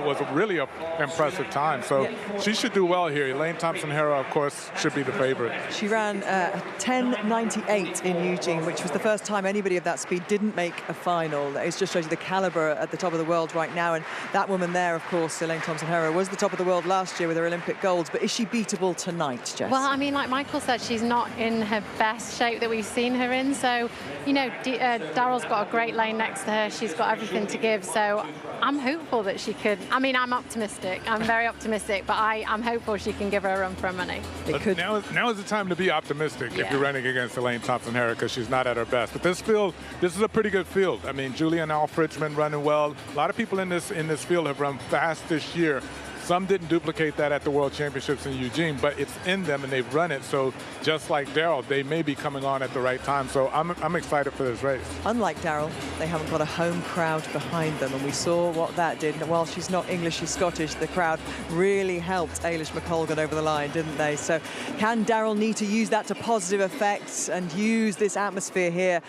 It was a really impressive time, so she should do well here. Elaine Thompson-Herah, of course, should be the favorite. She ran 10.98 in Eugene, which was the first time anybody of that speed didn't make a final. It just shows you the caliber at the top of the world right now. And that woman there, of course, Elaine Thompson-Herah, was the top of the world last year with her Olympic golds. But is she beatable tonight, Jess? Well, I mean, like Michael said, she's not in her best shape that we've seen her in. So, you know, Daryll's got a great lane next to her. She's got everything to give. So I'm hopeful that she could. I mean, I'm optimistic. I'm very optimistic, but I'm hopeful she can give her a run for her money. Now is the time to be optimistic if you're running against Elaine Thompson-Herah, because she's not at her best. But this field, this is a pretty good field. I mean, Julien Alfred's been running well. A lot of people in this field have run fast this year. Some didn't duplicate that at the World Championships in Eugene, but it's in them and they've run it. So just like Daryll, they may be coming on at the right time. So I'm excited for this race. Unlike Daryll, they haven't got a home crowd behind them, and we saw what that did. While she's not English, she's Scottish, the crowd really helped Eilish McColgan over the line, didn't they? So can Daryll Neita use that to positive effect and use this atmosphere here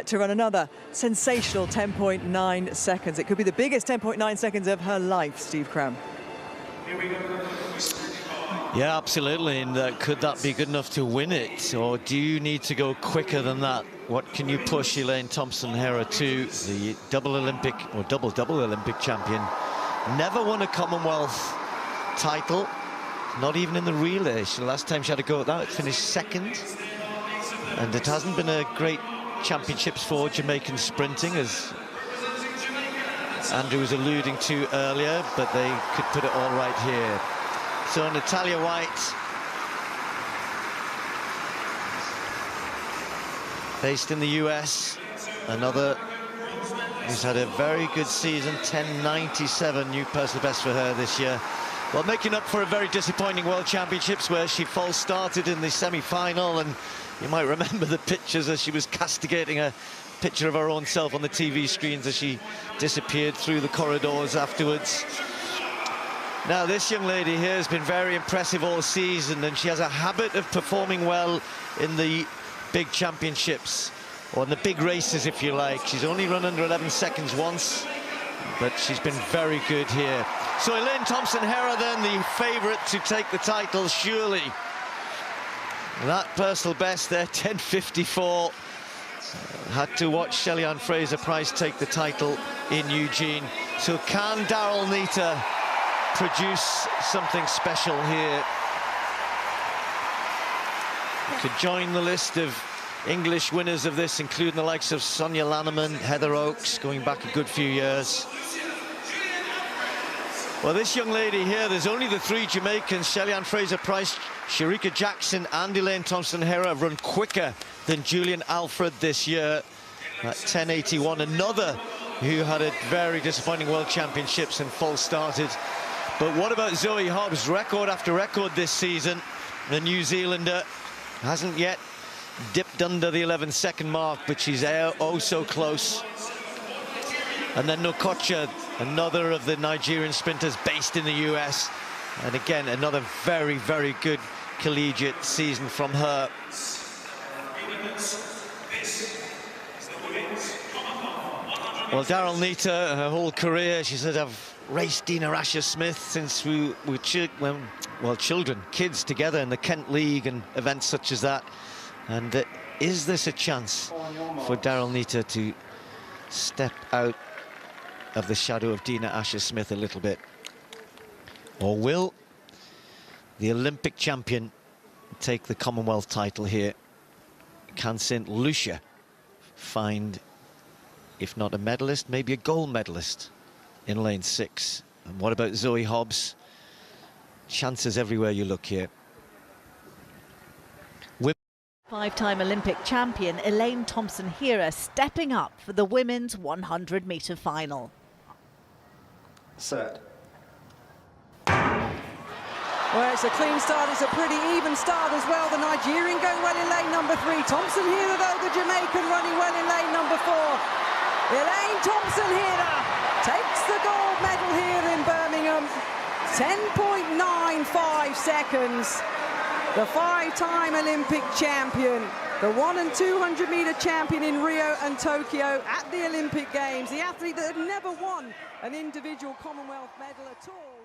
to run another sensational 10.9 seconds? It could be the biggest 10.9 seconds of her life, Steve Cram. Yeah, absolutely. And could that be good enough to win it, or do you need to go quicker than that? What can you push Elaine Thompson-Herah to? The double Olympic or double Olympic champion, never won a Commonwealth title, not even in the relay. The last time she had to go at that, it finished second, and it hasn't been a great championships for Jamaican sprinting, as Andrew was alluding to earlier, but they could put it all right here. So Natalia White, based in the US, another who's had a very good season, 10.97, new personal best for her this year. Well, making up for a very disappointing World Championships where she false started in the semi-final, and you might remember the pictures as she was castigating a picture of her own self on the TV screens as she disappeared through the corridors afterwards. Now, this young lady here has been very impressive all season, and she has a habit of performing well in the big championships, or in the big races, if you like. She's only run under 11 seconds once, but she's been very good here. So Elaine Thompson-Herah then the favourite to take the title, surely. That personal best there, 10.54. Had to watch Shelly-Ann Fraser-Pryce take the title in Eugene. So can Daryll Neita produce something special here? To join the list of English winners of this, including the likes of Sonia Lanneman, Heather Oakes, going back a good few years. Well, this young lady here, there's only the three Jamaicans, Shelly-Ann Fraser-Pryce, Shericka Jackson and Elaine Thompson-Herah, have run quicker than Julien Alfred this year at 10.81. Another who had a very disappointing World Championships and false started. But what about Zoe Hobbs? Record after record this season. The New Zealander hasn't yet dipped under the 11-second mark, but she's oh so close. And then Nokocha, another of the Nigerian sprinters based in the US. And again, another very, very good collegiate season from her. Well, Daryll Neita, her whole career, she said, I've raced Dina Asher-Smith since we were children, kids together in the Kent League and events such as that. And is this a chance for Daryll Neita to step out of the shadow of Dina Asher-Smith a little bit? Or will the Olympic champion take the Commonwealth title here? Can St. Lucia find, if not a medalist, maybe a gold medalist in lane 6? And what about Zoe Hobbs? Chances everywhere you look here. Five-time Olympic champion Elaine Thompson-Herah stepping up for the women's 100-meter final. Set. Well, it's a clean start, it's a pretty even start as well. The Nigerian going well in lane number 3. Thompson-Herah, though, the Jamaican running well in lane number 4. Elaine Thompson-Herah takes the gold medal here in Birmingham. 10.95 seconds. The 5-time Olympic champion The 100 and 200 meter champion in Rio and Tokyo at the Olympic Games, the athlete that had never won an individual Commonwealth medal at all.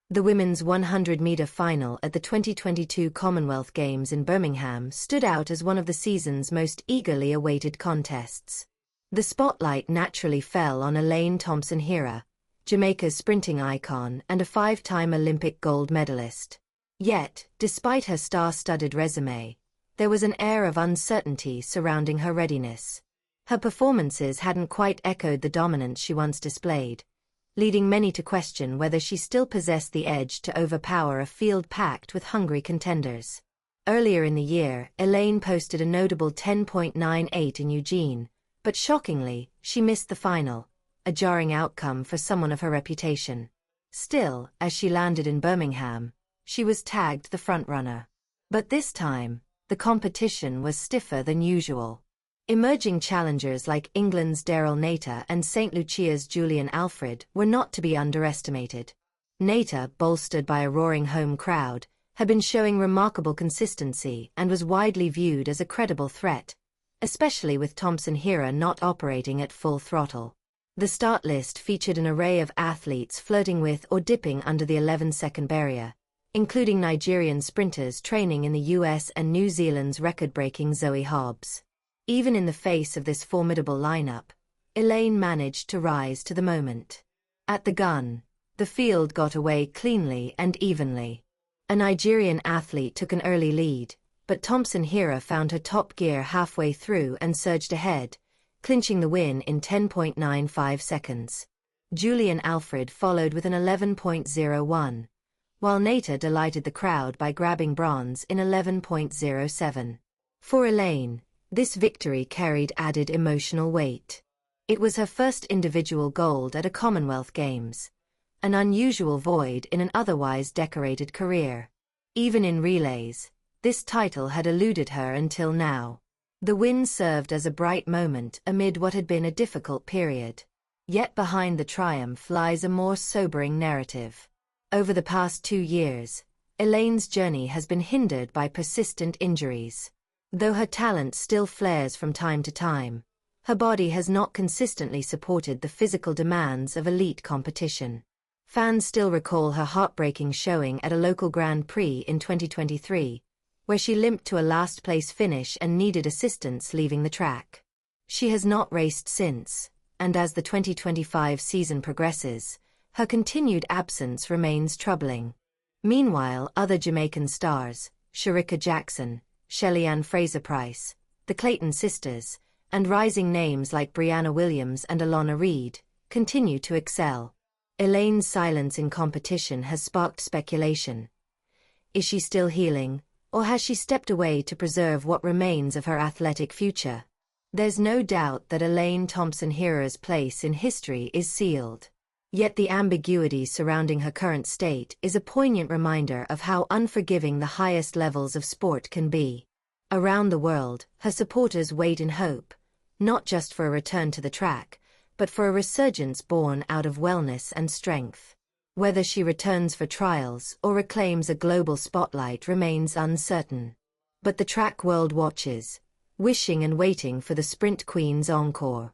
The women's 100-meter final at the 2022 Commonwealth Games in Birmingham stood out as one of the season's most eagerly awaited contests. The spotlight naturally fell on Elaine Thompson-Herah, Jamaica's sprinting icon and a 5-time Olympic gold medalist. Yet, despite her star-studded resume, there was an air of uncertainty surrounding her readiness. Her performances hadn't quite echoed the dominance she once displayed, leading many to question whether she still possessed the edge to overpower a field packed with hungry contenders. Earlier in the year, Elaine posted a notable 10.98 in Eugene, but shockingly, she missed the final, a jarring outcome for someone of her reputation. Still, as she landed in Birmingham, she was tagged the frontrunner. But this time, the competition was stiffer than usual. Emerging challengers like England's Daryll Neita and St. Lucia's Julien Alfred were not to be underestimated. Neita, bolstered by a roaring home crowd, had been showing remarkable consistency and was widely viewed as a credible threat, especially with Thompson-Herah not operating at full throttle. The start list featured an array of athletes flirting with or dipping under the 11-second barrier, including Nigerian sprinters training in the US and New Zealand's record-breaking Zoe Hobbs. Even in the face of this formidable lineup, Elaine managed to rise to the moment. At the gun, the field got away cleanly and evenly. A Nigerian athlete took an early lead, but Thompson-Herah found her top gear halfway through and surged ahead, clinching the win in 10.95 seconds. Julien Alfred followed with an 11.01, while Neita delighted the crowd by grabbing bronze in 11.07. For Elaine, this victory carried added emotional weight. It was her first individual gold at a Commonwealth Games, an unusual void in an otherwise decorated career. Even in relays, this title had eluded her until now. The win served as a bright moment amid what had been a difficult period. Yet behind the triumph lies a more sobering narrative. Over the past 2 years, Elaine's journey has been hindered by persistent injuries. Though her talent still flares from time to time, her body has not consistently supported the physical demands of elite competition. Fans still recall her heartbreaking showing at a local Grand Prix in 2023, where she limped to a last-place finish and needed assistance leaving the track. She has not raced since, and as the 2025 season progresses, her continued absence remains troubling. Meanwhile, other Jamaican stars, Shericka Jackson, Shelly-Ann Fraser-Price, the Clayton sisters, and rising names like Brianna Williams and Alana Reid, continue to excel. Elaine's silence in competition has sparked speculation. Is she still healing, or has she stepped away to preserve what remains of her athletic future? There's no doubt that Elaine Thompson-Herah's place in history is sealed. Yet the ambiguity surrounding her current state is a poignant reminder of how unforgiving the highest levels of sport can be. Around the world, her supporters wait in hope, not just for a return to the track, but for a resurgence born out of wellness and strength. Whether she returns for trials or reclaims a global spotlight remains uncertain. But the track world watches, wishing and waiting for the Sprint Queen's encore.